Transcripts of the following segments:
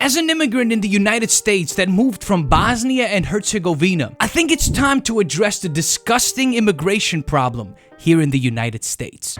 As an immigrant in the United States that moved from Bosnia and Herzegovina, I think it's time to address the disgusting immigration problem here in the United States.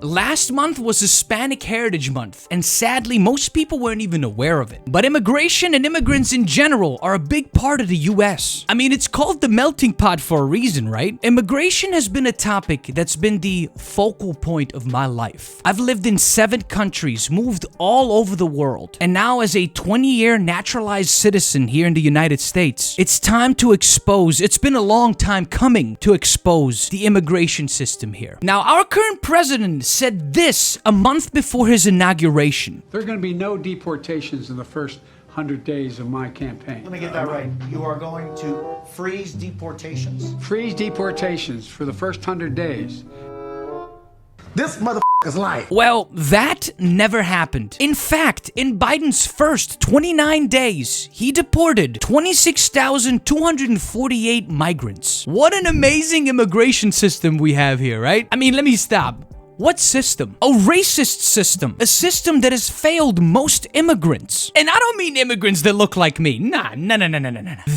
Last month was Hispanic Heritage Month, and sadly, most people weren't even aware of it. But immigration and immigrants in general are a big part of the US. I mean, it's called the melting pot for a reason, right? Immigration has been a topic that's been the focal point of my life. I've lived in 7 countries, moved all over the world, and now as a 20-year naturalized citizen here in the United States, it's time to expose, it's been a long time coming to expose the immigration system here. Now, our current president said this a month before his inauguration. There are going to be no deportations in the first 100 days of my campaign. Let me get that right. You are going to freeze deportations? Freeze deportations for the first 100 days. This motherfucker's life. Well, that never happened. In fact, in Biden's first 29 days, he deported 26,248 migrants. What an amazing immigration system we have here, right? I mean, let me stop. What system? A racist system. A system that has failed most immigrants. And I don't mean immigrants that look like me. Nah.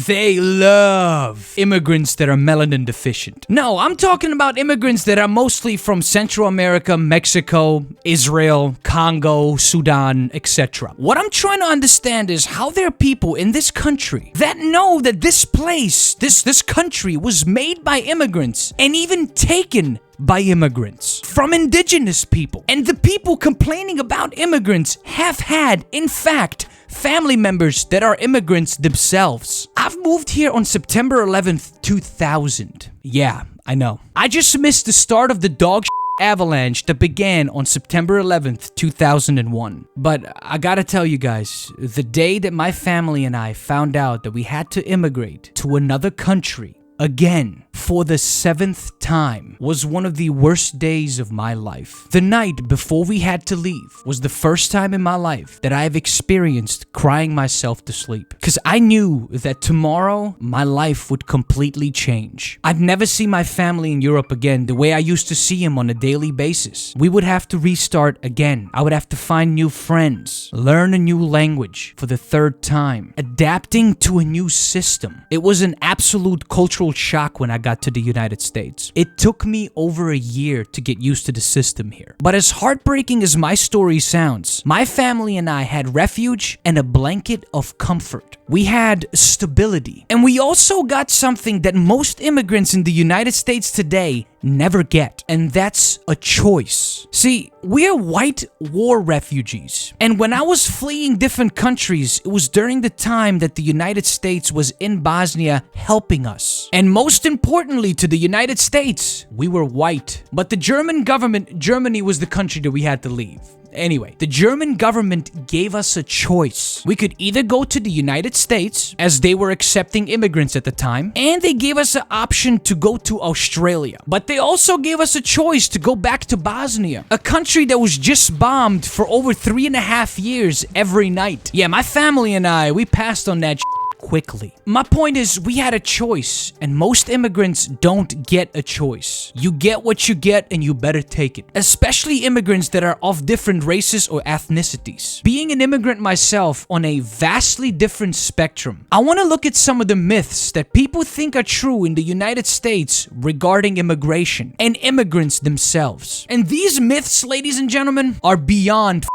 They love immigrants that are melanin deficient. No, I'm talking about immigrants that are mostly from Central America, Mexico, Israel, Congo, Sudan, etc. What I'm trying to understand is how there are people in this country that know that this place, this country was made by immigrants and even taken by immigrants from indigenous people. And the people complaining about immigrants have had, in fact, family members that are immigrants themselves. I've moved here on September 11th, 2000. Yeah, I know. I just missed the start of the dog avalanche that began on September 11th, 2001. But I gotta tell you guys, the day that my family and I found out that we had to immigrate to another country, again, for the 7th time, was one of the worst days of my life. The night before we had to leave was the first time in my life that I have experienced crying myself to sleep. Because I knew that tomorrow, my life would completely change. I'd never see my family in Europe again the way I used to see them on a daily basis. We would have to restart again. I would have to find new friends, learn a new language for the 3rd time, adapting to a new system. It was an absolute cultural shock when I got to the United States. It took me over a year to get used to the system here. But as heartbreaking as my story sounds, my family and I had refuge and a blanket of comfort. We had stability. And we also got something that most immigrants in the United States today never get, and that's a choice. See, we're white war refugees, and when I was fleeing different countries, it was during the time that the United States was in Bosnia helping us. And most importantly to the United States, we were white. But the Germany was the country that we had to leave. Anyway, the German government gave us a choice. We could either go to the United States, as they were accepting immigrants at the time, and they gave us an option to go to Australia. But they also gave us a choice to go back to Bosnia, a country that was just bombed for over 3.5 years every night. Yeah, my family and I, we passed on that quickly. My point is, we had a choice, and most immigrants don't get a choice. You get what you get, and you better take it. Especially immigrants that are of different races or ethnicities. Being an immigrant myself on a vastly different spectrum, I want to look at some of the myths that people think are true in the United States regarding immigration and immigrants themselves. And these myths, ladies and gentlemen, are beyond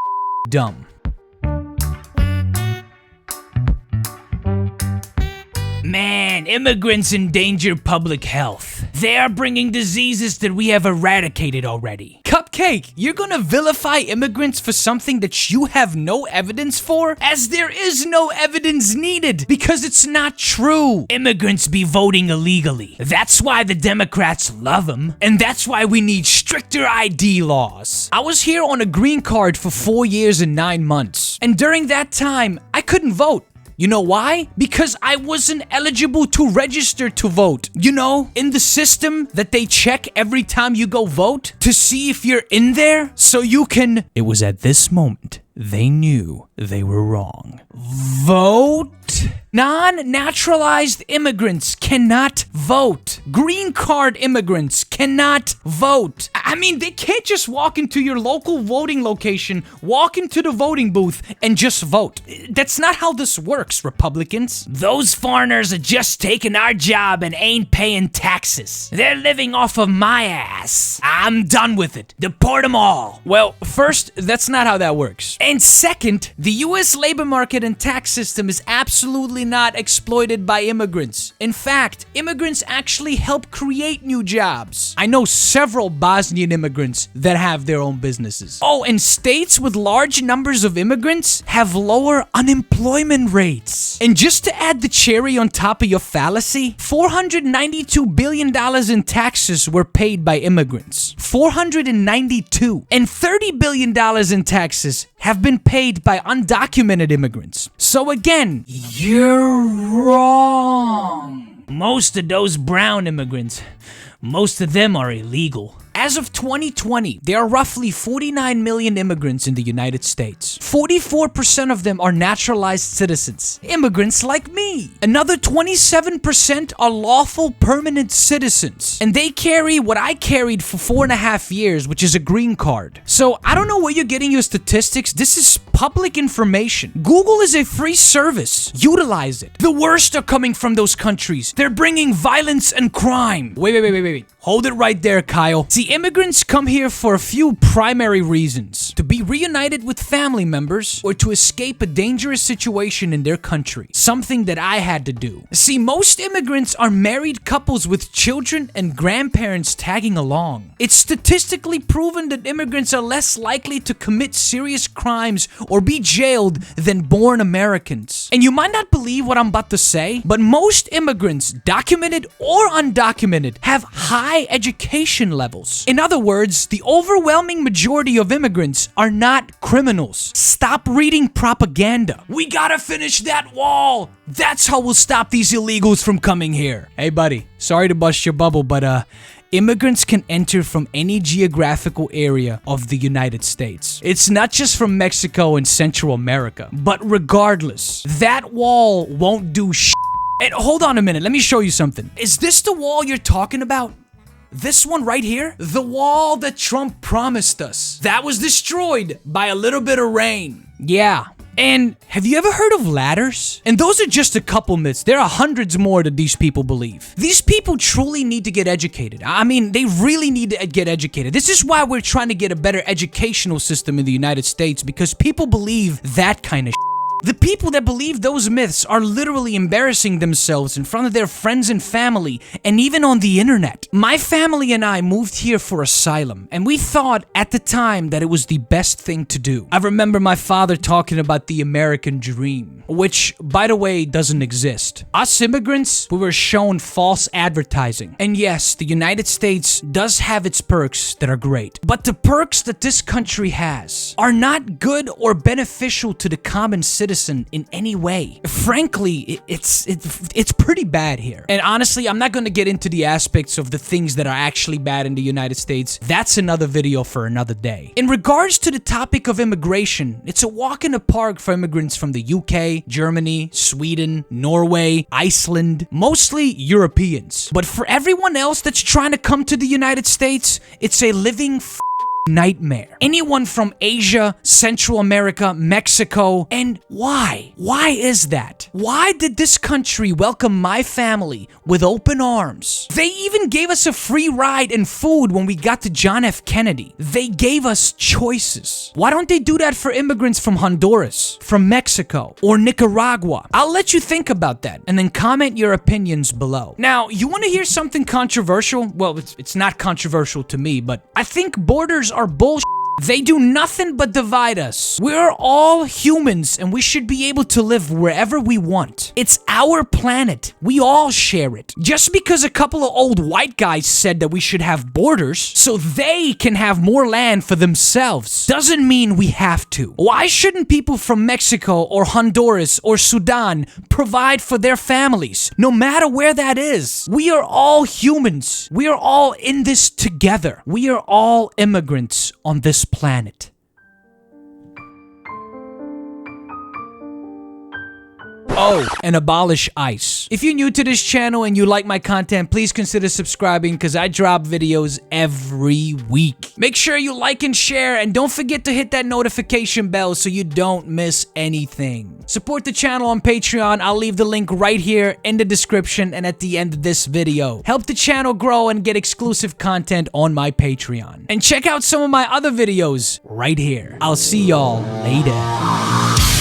dumb. Man, immigrants endanger public health. They are bringing diseases that we have eradicated already. Cupcake, you're gonna vilify immigrants for something that you have no evidence for? As there is no evidence needed, because it's not true. Immigrants be voting illegally. That's why the Democrats love them, and that's why we need stricter ID laws. I was here on a green card for 4 years and 9 months, and during that time, I couldn't vote. You know why? Because I wasn't eligible to register to vote. You know, in the system that they check every time you go vote to see if you're in there so you can... It was at this moment they knew they were wrong. Vote. Non-naturalized immigrants cannot vote. Green card immigrants cannot vote. I mean, they can't just walk into your local voting location, walk into the voting booth, and just vote. That's not how this works, Republicans. Those foreigners are just taking our job and ain't paying taxes. They're living off of my ass. I'm done with it. Deport them all. Well, first, that's not how that works. And second, the U.S. labor market and tax system is absolutely not exploited by immigrants. In fact, immigrants actually help create new jobs. I know several Bosnian immigrants that have their own businesses. Oh, and states with large numbers of immigrants have lower unemployment rates. And just to add the cherry on top of your fallacy, $492 billion in taxes were paid by immigrants. 492. And $30 billion in taxes have been paid by undocumented immigrants. So again, you're wrong. Most of those brown immigrants, most of them are illegal. As of 2020, there are roughly 49 million immigrants in the United States. 44% of them are naturalized citizens, immigrants like me. Another 27% are lawful permanent citizens, and they carry what I carried for 4.5 years, which is a green card. So I don't know where you're getting your statistics. This is public information. Google is a free service. Utilize it. The worst are coming from those countries. They're bringing violence and crime. Wait. Hold it right there, Kyle. See, immigrants come here for a few primary reasons. To be reunited with family members or to escape a dangerous situation in their country. Something that I had to do. See, most immigrants are married couples with children and grandparents tagging along. It's statistically proven that immigrants are less likely to commit serious crimes or be jailed than born Americans. And you might not believe what I'm about to say, but most immigrants, documented or undocumented, have high education levels. In other words, the overwhelming majority of immigrants are not criminals. Stop reading propaganda. We gotta finish that wall. That's how we'll stop these illegals from coming here. Hey buddy, sorry to bust your bubble, but immigrants can enter from any geographical area of the United States. It's not just from Mexico and Central America. But regardless, that wall won't do shit. And hold on a minute, let me show you something. Is this the wall you're talking about? This one right here? The wall that Trump promised us. That was destroyed by a little bit of rain. Yeah. And have you ever heard of ladders? And those are just a couple myths. There are hundreds more that these people believe. These people truly need to get educated. I mean, they really need to get educated. This is why we're trying to get a better educational system in the United States, because people believe that kind of shit. The people that believe those myths are literally embarrassing themselves in front of their friends and family, and even on the internet. My family and I moved here for asylum, and we thought at the time that it was the best thing to do. I remember my father talking about the American dream, which, by the way, doesn't exist. Us immigrants, we were shown false advertising. And yes, the United States does have its perks that are great. But the perks that this country has are not good or beneficial to the common citizen in any way. Frankly, it's pretty bad here. And honestly, I'm not going to get into the aspects of the things that are actually bad in the United States. That's another video for another day. In regards to the topic of immigration, it's a walk in the park for immigrants from the UK, Germany, Sweden, Norway, Iceland, mostly Europeans. But for everyone else that's trying to come to the United States, it's a living nightmare. Anyone from Asia, Central America, Mexico, and why? Why is that? Why did this country welcome my family with open arms? They even gave us a free ride and food when we got to John F. Kennedy. They gave us choices. Why don't they do that for immigrants from Honduras, from Mexico, or Nicaragua? I'll let you think about that and then comment your opinions below. Now, you want to hear something controversial? Well, it's not controversial to me, but I think borders are bullshit. They do nothing but divide us. We're all humans and we should be able to live wherever we want. It's our planet. We all share it. Just because a couple of old white guys said that we should have borders so they can have more land for themselves doesn't mean we have to. Why shouldn't people from Mexico or Honduras or Sudan provide for their families, no matter where that is? We are all humans. We are all in this together. We are all immigrants on this planet. Oh, and abolish ICE. If you're new to this channel and you like my content, please consider subscribing because I drop videos every week. Make sure you like and share, and don't forget to hit that notification bell so you don't miss anything. Support the channel on Patreon. I'll leave the link right here in the description and at the end of this video. Help the channel grow and get exclusive content on my Patreon. And check out some of my other videos right here. I'll see y'all later.